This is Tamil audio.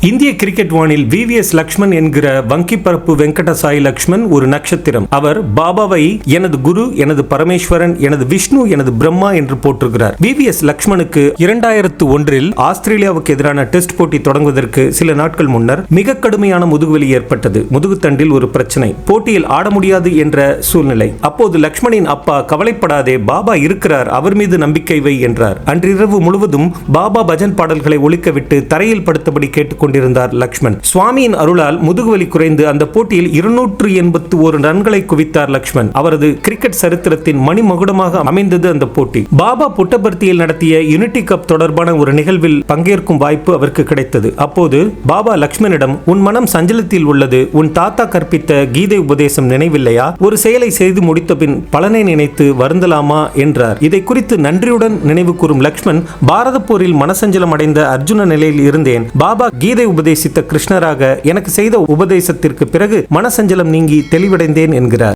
இந்திய கிரிக்கெட் வானில் VVS லக்ஷ்மன் என்கிற வங்கி பரப்பு வெங்கட சாய் லக்ஷ்மன் ஒரு நட்சத்திரம். அவர் பாபாவை எனது குரு, எனது பரமேஸ்வரன், எனது விஷ்ணு, எனது பிரம்மா என்று போற்றுகிறார். VVS லக்ஷ்மனுக்கு 2001 ஆஸ்திரேலியாவுக்கு எதிரான டெஸ்ட் போட்டி தொடங்குவதற்கு சில நாட்கள் முன்னர் மிக கடுமையான முதுகுவலி ஏற்பட்டது. முதுகுத்தண்டில் ஒரு பிரச்சனை, போட்டியில் ஆட முடியாது என்ற சூழ்நிலை. அப்போது லக்ஷ்மணின் அப்பா, கவலைப்படாதே, பாபா இருக்கிறார், அவர் மீது நம்பிக்கை வை என்றார். அன்றிரவு முழுவதும் பாபா பஜன் பாடல்களை ஒலிக்கவிட்டு தரையில் படுத்தபடி கேட்டுக் கொண்டிருந்தார் லக்ஷ்மன். சுவாமியின் அருளால் முதுகுவலி குறைந்து அந்த போட்டியில் 281 ரன்களை குவித்தார் லக்ஷ்மன். அவரது கிரிக்கெட் சரித்திரத்தின் மணிமகுடமாக அமைந்தது அந்த போட்டி. பாபா புட்டபர்த்தியில் நடத்திய யூனிட்டி கப் தொடர்பான ஒரு நிகழ்வில் பங்கேற்கும் வாய்ப்பு அவருக்கு கிடைத்தது. அப்போது பாபா லக்ஷ்மனிடம், உன் மனம் சஞ்சலத்தில் உள்ளது, உன் தாத்தா கற்பித்த கீதை உபதேசம் நினைவில்லையா? ஒரு செயலை செய்து முடித்த பின் பலனை நினைத்து வருந்தலாமா என்றார். இதை குறித்து நன்றியுடன் நினைவு கூறும் லக்ஷ்மன், பாரத போரில் மனசஞ்சலம் அடைந்த அர்ஜுன நிலையில் இருந்தேன். பாபா கீதை உபதேசித்த கிருஷ்ணராக எனக்கு செய்த உபதேசத்திற்கு பிறகு மனசஞ்சலம் நீங்கி தெளிவடைந்தேன் என்கிறார்.